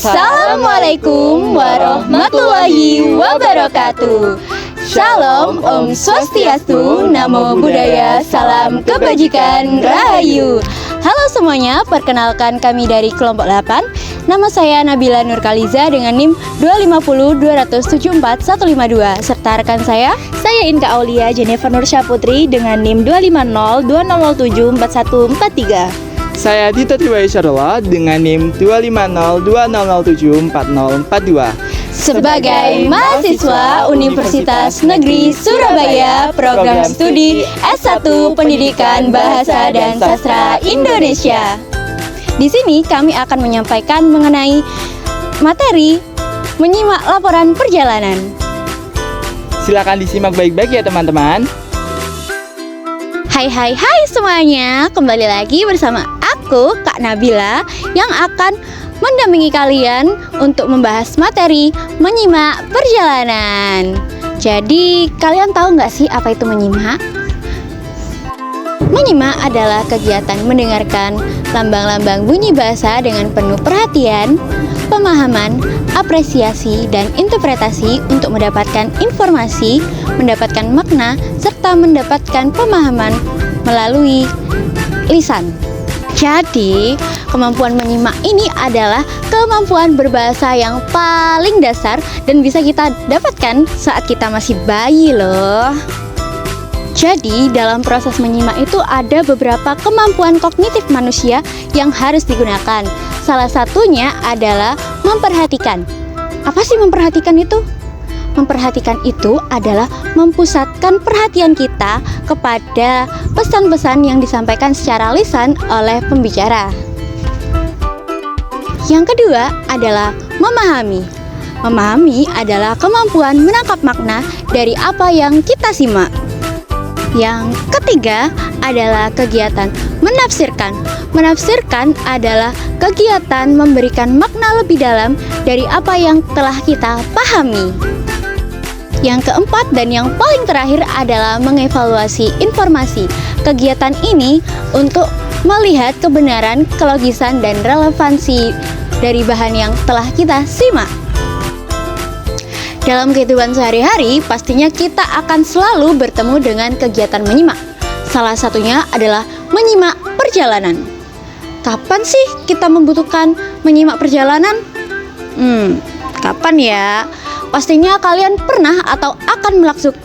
Assalamualaikum warahmatullahi wabarakatuh. Shalom, Om Swastiastu, Namo Buddhaya, Salam Kebajikan, Rahayu. Halo semuanya, perkenalkan kami dari kelompok 8. Nama saya Nabila Nurkaliza dengan NIM 2502074 serta rekan saya Inka Aulia Jennifer Nursya Putri dengan NIM 25020074143. Saya Dita Triwaya Syarullah dengan NIM 25020074042. sebagai mahasiswa Universitas Negeri Surabaya, program studi S1 Pendidikan Bahasa dan Sastra Indonesia. Di sini kami akan menyampaikan mengenai materi menyimak laporan perjalanan. Silakan disimak baik-baik ya teman-teman. Hai semuanya, kembali lagi bersama aku Kak Nabila yang akan mendampingi kalian untuk membahas materi menyimak perjalanan. Jadi kalian tahu nggak sih apa itu menyimak? Menyimak adalah kegiatan mendengarkan lambang-lambang bunyi bahasa dengan penuh perhatian, pemahaman, apresiasi, dan interpretasi untuk mendapatkan informasi, mendapatkan makna, serta mendapatkan pemahaman melalui lisan. Jadi, kemampuan menyimak ini adalah kemampuan berbahasa yang paling dasar dan bisa kita dapatkan saat kita masih bayi loh. Jadi, dalam proses menyimak itu ada beberapa kemampuan kognitif manusia yang harus digunakan. Salah satunya adalah memperhatikan. Apa sih memperhatikan itu? Memperhatikan itu adalah mempusatkan perhatian kita kepada pesan-pesan yang disampaikan secara lisan oleh pembicara. Yang kedua adalah memahami. Memahami adalah kemampuan menangkap makna dari apa yang kita simak. Yang ketiga adalah kegiatan menafsirkan. Menafsirkan adalah kegiatan memberikan makna lebih dalam dari apa yang telah kita pahami. Yang keempat dan yang paling terakhir adalah mengevaluasi informasi. Kegiatan ini untuk melihat kebenaran, kelogisan, dan relevansi dari bahan yang telah kita simak. Dalam kehidupan sehari-hari, pastinya kita akan selalu bertemu dengan kegiatan menyimak. Salah satunya adalah menyimak perjalanan. Kapan sih kita membutuhkan menyimak perjalanan? Kapan ya? Pastinya kalian pernah atau akan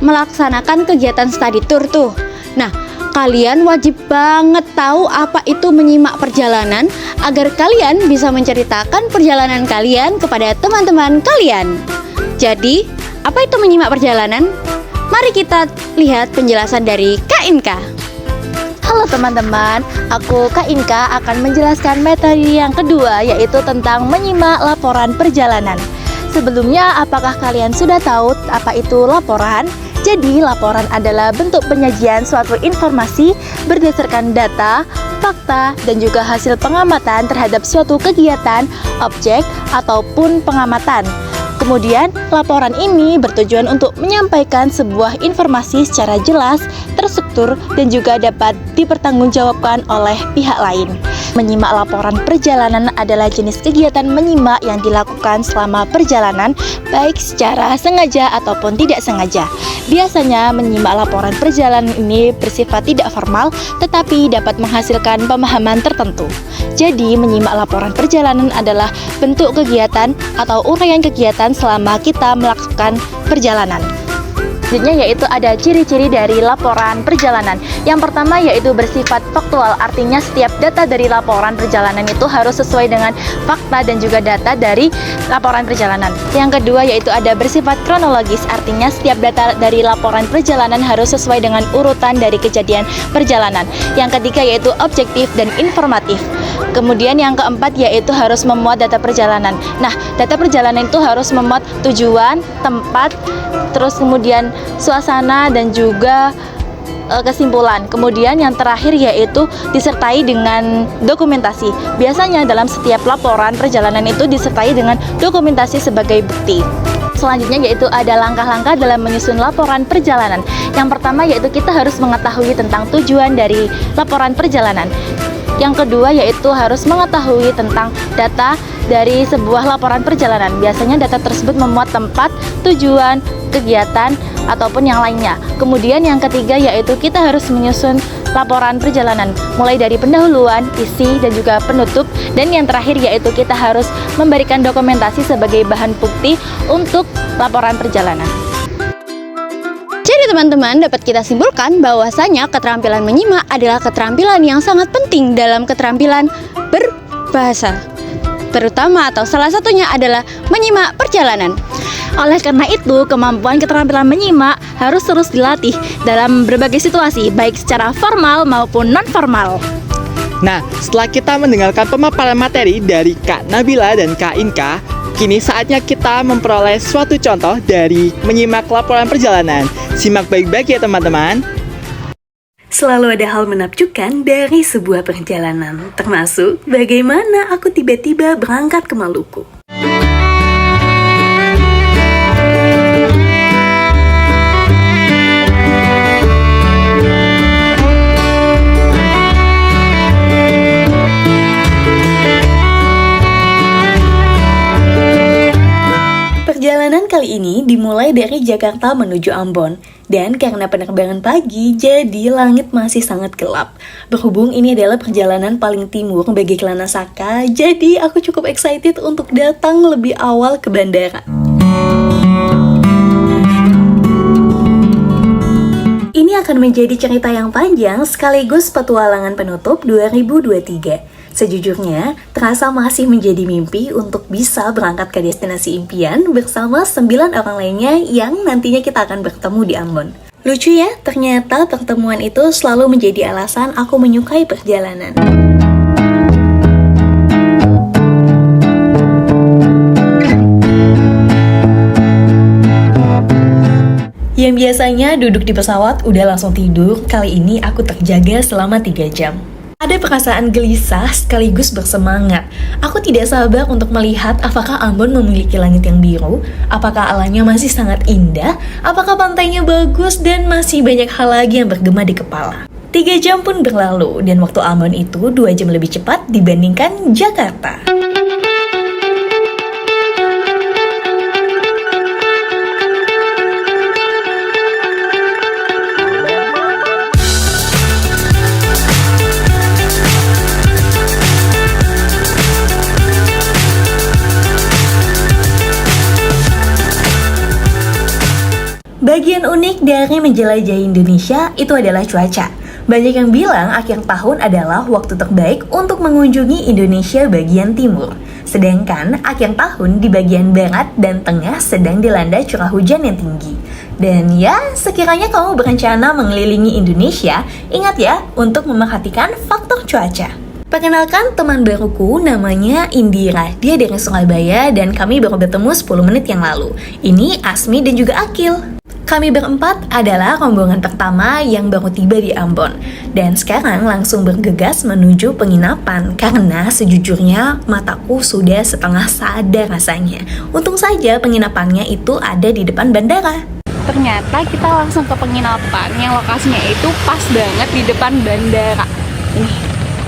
melaksanakan kegiatan study tour tuh. Nah, kalian wajib banget tahu apa itu menyimak perjalanan agar kalian bisa menceritakan perjalanan kalian kepada teman-teman kalian. Jadi, apa itu menyimak perjalanan? Mari kita lihat penjelasan dari Kak Inka. Halo teman-teman, aku Kak Inka akan menjelaskan materi yang kedua, yaitu tentang menyimak laporan perjalanan. Sebelumnya, apakah kalian sudah tahu apa itu laporan? Jadi, laporan adalah bentuk penyajian suatu informasi berdasarkan data, fakta, dan juga hasil pengamatan terhadap suatu kegiatan, objek, ataupun pengamatan. Kemudian, laporan ini bertujuan untuk menyampaikan sebuah informasi secara jelas, terstruktur, dan juga dapat dipertanggungjawabkan oleh pihak lain. Menyimak laporan perjalanan adalah jenis kegiatan menyimak yang dilakukan selama perjalanan, baik secara sengaja ataupun tidak sengaja. Biasanya, menyimak laporan perjalanan ini bersifat tidak formal, tetapi dapat menghasilkan pemahaman tertentu. Jadi, menyimak laporan perjalanan adalah bentuk kegiatan atau uraian kegiatan selama kita melakukan perjalanan. Selanjutnya yaitu ada ciri-ciri dari laporan perjalanan. Yang pertama yaitu bersifat faktual, artinya setiap data dari laporan perjalanan itu harus sesuai dengan fakta dan juga data dari laporan perjalanan. Yang kedua yaitu ada bersifat kronologis, artinya setiap data dari laporan perjalanan harus sesuai dengan urutan dari kejadian perjalanan. Yang ketiga yaitu objektif dan informatif. Kemudian yang keempat yaitu harus memuat data perjalanan. Nah, data perjalanan itu harus memuat tujuan, tempat, terus kemudian suasana dan juga kesimpulan. Kemudian yang terakhir yaitu disertai dengan dokumentasi. Biasanya dalam setiap laporan perjalanan itu disertai dengan dokumentasi sebagai bukti. Selanjutnya yaitu ada langkah-langkah dalam menyusun laporan perjalanan. Yang pertama yaitu kita harus mengetahui tentang tujuan dari laporan perjalanan. Yang kedua yaitu harus mengetahui tentang data dari sebuah laporan perjalanan. Biasanya data tersebut memuat tempat, tujuan, kegiatan, ataupun yang lainnya. Kemudian yang ketiga yaitu kita harus menyusun laporan perjalanan, mulai dari pendahuluan, isi, dan juga penutup. Dan yang terakhir yaitu kita harus memberikan dokumentasi sebagai bahan bukti untuk laporan perjalanan. Jadi teman-teman, dapat kita simpulkan bahwasanya keterampilan menyimak adalah keterampilan yang sangat penting dalam keterampilan berbahasa. Terutama atau salah satunya adalah menyimak perjalanan. Oleh karena itu, kemampuan keterampilan menyimak harus terus dilatih dalam berbagai situasi, baik secara formal maupun non-formal. Nah, setelah kita mendengarkan pemaparan materi dari Kak Nabila dan Kak Inka, kini saatnya kita memperoleh suatu contoh dari menyimak laporan perjalanan. Simak baik-baik ya teman-teman. Selalu ada hal menakjubkan dari sebuah perjalanan, termasuk bagaimana aku tiba-tiba berangkat ke Maluku. Perjalanan kali ini dimulai dari Jakarta menuju Ambon. Dan karena penerbangan pagi, jadi langit masih sangat gelap. Berhubung ini adalah perjalanan paling timur bagi Kelana Saka, jadi aku cukup excited untuk datang lebih awal ke bandara. Ini akan menjadi cerita yang panjang sekaligus petualangan penutup 2023. Sejujurnya, terasa masih menjadi mimpi untuk bisa berangkat ke destinasi impian bersama 9 orang lainnya yang nantinya kita akan bertemu di Ambon. Lucu ya, ternyata pertemuan itu selalu menjadi alasan aku menyukai perjalanan. Yang biasanya duduk di pesawat udah langsung tidur, kali ini aku terjaga selama 3 jam. Ada perasaan gelisah sekaligus bersemangat. Aku tidak sabar untuk melihat apakah Ambon memiliki langit yang biru, apakah alamnya masih sangat indah, apakah pantainya bagus, dan masih banyak hal lagi yang bergema di kepala. 3 jam pun berlalu, dan waktu Ambon itu 2 jam lebih cepat dibandingkan Jakarta. Bagian unik dari menjelajahi Indonesia itu adalah cuaca. Banyak yang bilang akhir tahun adalah waktu terbaik untuk mengunjungi Indonesia bagian timur. Sedangkan akhir tahun di bagian barat dan tengah sedang dilanda curah hujan yang tinggi. Dan ya, sekiranya kamu berencana mengelilingi Indonesia, ingat ya untuk memperhatikan faktor cuaca. Perkenalkan teman baruku, namanya Indira. Dia dari Surabaya dan kami baru bertemu 10 menit yang lalu. Ini Asmi dan juga Akil. Kami berempat adalah rombongan pertama yang baru tiba di Ambon. Dan sekarang langsung bergegas menuju penginapan karena sejujurnya mataku sudah setengah sadar rasanya. Untung saja penginapannya itu ada di depan bandara. Ternyata kita langsung ke penginapan yang lokasinya itu pas banget di depan bandara. Ini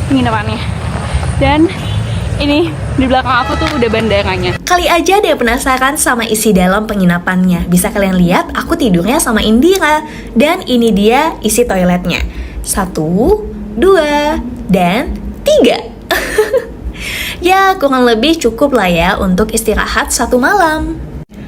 penginapannya. Dan ini di belakang aku tuh udah bandaranya. Kali aja ada yang penasaran sama isi dalam penginapannya. Bisa kalian lihat aku tidurnya sama Indira. Dan ini dia isi toiletnya. 1, 2, dan 3. Ya kurang lebih cukup lah ya untuk istirahat 1 malam.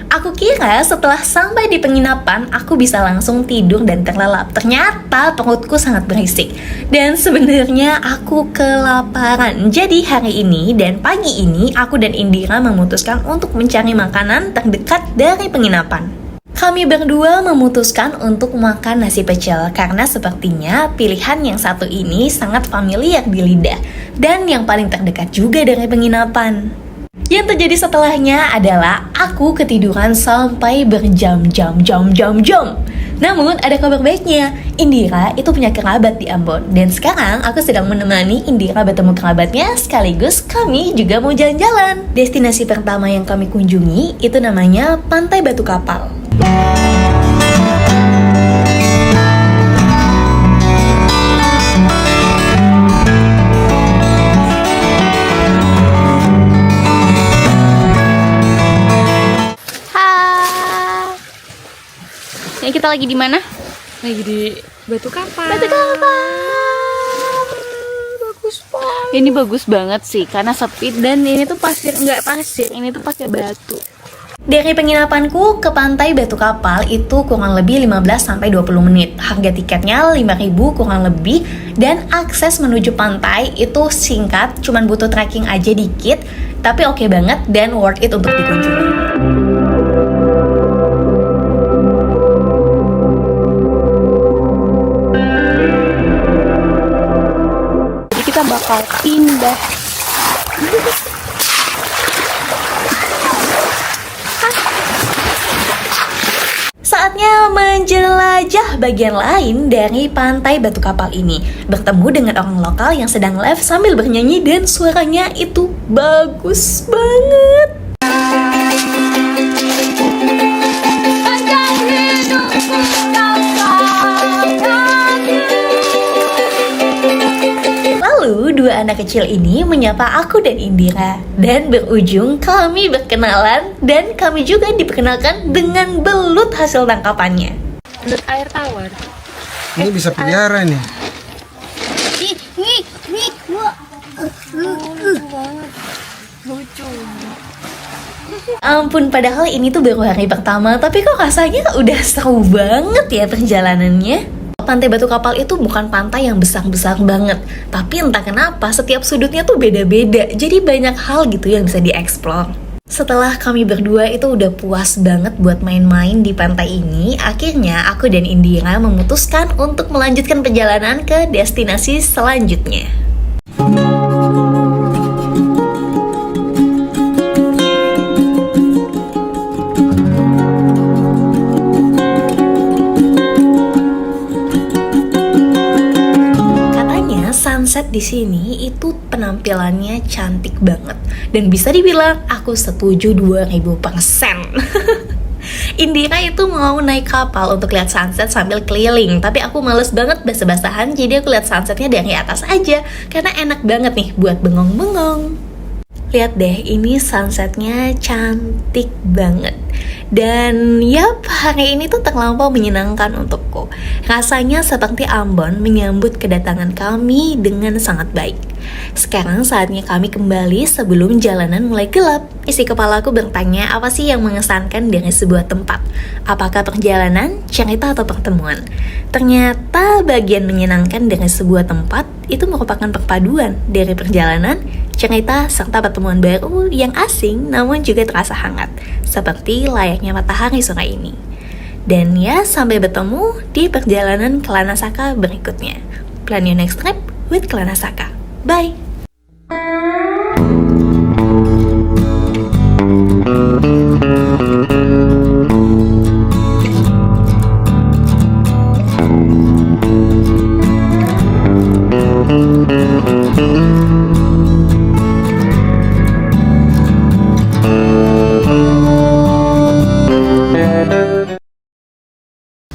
Aku kira setelah sampai di penginapan, aku bisa langsung tidur dan terlelap. Ternyata perutku sangat berisik. Dan sebenarnya aku kelaparan. Jadi hari ini dan pagi ini, aku dan Indira memutuskan untuk mencari makanan terdekat dari penginapan. Kami berdua memutuskan untuk makan nasi pecel karena sepertinya pilihan yang satu ini sangat familiar di lidah. Dan yang paling terdekat juga dari penginapan. Yang terjadi setelahnya adalah aku ketiduran sampai berjam-jam. Namun ada kabar baiknya, Indira itu punya kerabat di Ambon. Dan sekarang aku sedang menemani Indira bertemu kerabatnya sekaligus kami juga mau jalan-jalan. Destinasi pertama yang kami kunjungi itu namanya Pantai Batu Kapal. Ini kita lagi di mana? Lagi di Batu Kapal. Batu Kapal. Bagus banget. Ini bagus banget sih karena sepi dan ini tuh pasir, enggak pasir, ini tuh pakai batu. Dari penginapanku ke pantai Batu Kapal itu kurang lebih 15-20 menit. Harga tiketnya 5.000 kurang lebih. Dan akses menuju pantai itu singkat, cuman butuh trekking aja dikit. Tapi oke banget dan worth it untuk dikunjungi. Jadi kita bakal pindah. Saatnya menjelajah bagian lain dari pantai Batu Kapal ini. Bertemu dengan orang lokal yang sedang live sambil bernyanyi dan suaranya itu bagus banget. Lalu dua anak kecil ini menyapa aku dan Indira. Dan berujung kami berkenalan dan kami juga diperkenalkan dengan belut hasil tangkapannya. Belut air tawar. Ini bisa pelihara nih. Ampun, padahal ini tuh baru hari pertama, tapi kok rasanya udah seru banget ya perjalanannya. Pantai Batu Kapal itu bukan pantai yang besar-besar banget, tapi entah kenapa setiap sudutnya tuh beda-beda, jadi banyak hal gitu yang bisa dieksplor. Setelah kami berdua itu udah puas banget buat main-main di pantai ini, akhirnya aku dan Indira memutuskan untuk melanjutkan perjalanan ke destinasi selanjutnya. Sunset di sini itu penampilannya cantik banget dan bisa dibilang aku setuju 2000%. Indira itu mau naik kapal untuk lihat sunset sambil keliling, tapi aku males banget basah-basahan, jadi aku lihat sunsetnya dari atas aja karena enak banget nih buat bengong-bengong. Lihat deh, ini sunsetnya cantik banget. Dan yap, hari ini tuh terlampau menyenangkan untukku. Rasanya seperti Ambon menyambut kedatangan kami dengan sangat baik. Sekarang saatnya kami kembali sebelum jalanan mulai gelap. Isi kepalaku bertanya, apa sih yang mengesankan dari sebuah tempat? Apakah perjalanan, cerita, atau pertemuan? Ternyata bagian menyenangkan dari sebuah tempat itu merupakan perpaduan dari perjalanan, cerita, serta pertemuan baru yang asing namun juga terasa hangat, seperti layaknya matahari sore ini. Dan ya, sampai bertemu di perjalanan ke Lanasaka berikutnya. Plan your next trip with Lanasaka. Bye!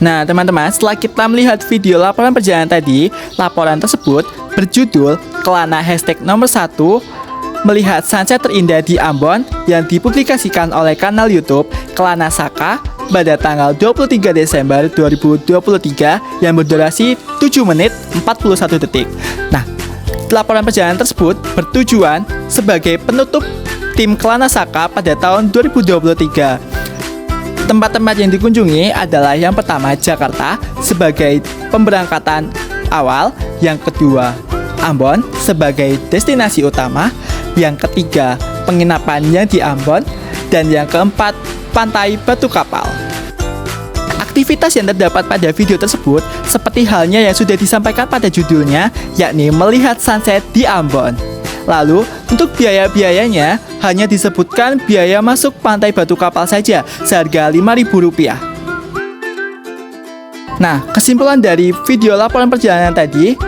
Nah teman-teman, setelah kita melihat video laporan perjalanan tadi, laporan tersebut berjudul Kelana #nomor 1 melihat sunset terindah di Ambon yang dipublikasikan oleh kanal YouTube Kelana Saka pada tanggal 23 Desember 2023 yang berdurasi 7 menit 41 detik. Nah, laporan perjalanan tersebut bertujuan sebagai penutup tim Kelana Saka pada tahun 2023. Tempat-tempat yang dikunjungi adalah yang pertama Jakarta sebagai pemberangkatan awal, yang kedua Ambon sebagai destinasi utama, yang ketiga penginapannya di Ambon, dan yang keempat pantai Batu Kapal. Aktivitas yang terdapat pada video tersebut seperti halnya yang sudah disampaikan pada judulnya, yakni melihat sunset di Ambon. Lalu, untuk biaya-biayanya hanya disebutkan biaya masuk pantai Batu Kapal saja seharga Rp5.000. Nah, kesimpulan dari video laporan perjalanan tadi,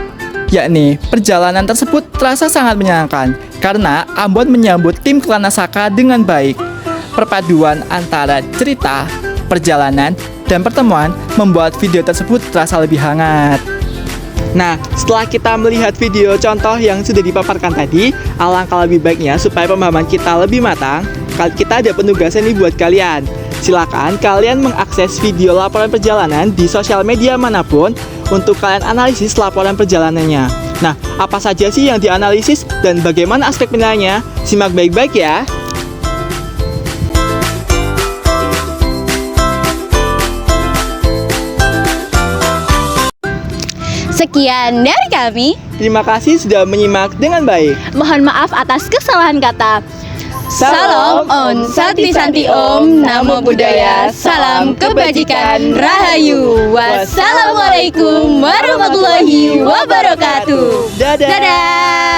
yakni perjalanan tersebut terasa sangat menyenangkan karena Ambon menyambut tim Kelana Saka dengan baik. Perpaduan antara cerita, perjalanan, dan pertemuan membuat video tersebut terasa lebih hangat. Nah, setelah kita melihat video contoh yang sudah dipaparkan tadi, alangkah lebih baiknya supaya pemahaman kita lebih matang, kita ada penugasan nih buat kalian. Silakan kalian mengakses video laporan perjalanan di sosial media manapun untuk kalian analisis laporan perjalanannya. Nah, apa saja sih yang dianalisis dan bagaimana aspek penilaiannya? Simak baik-baik ya. Sekian dari kami. Terima kasih sudah menyimak dengan baik. Mohon maaf atas kesalahan kata. Salam Om Santi Santi Om, Namo Buddhaya, salam kebajikan, Rahayu. Wassalamualaikum warahmatullahi wabarakatuh. Dadah. Dadah.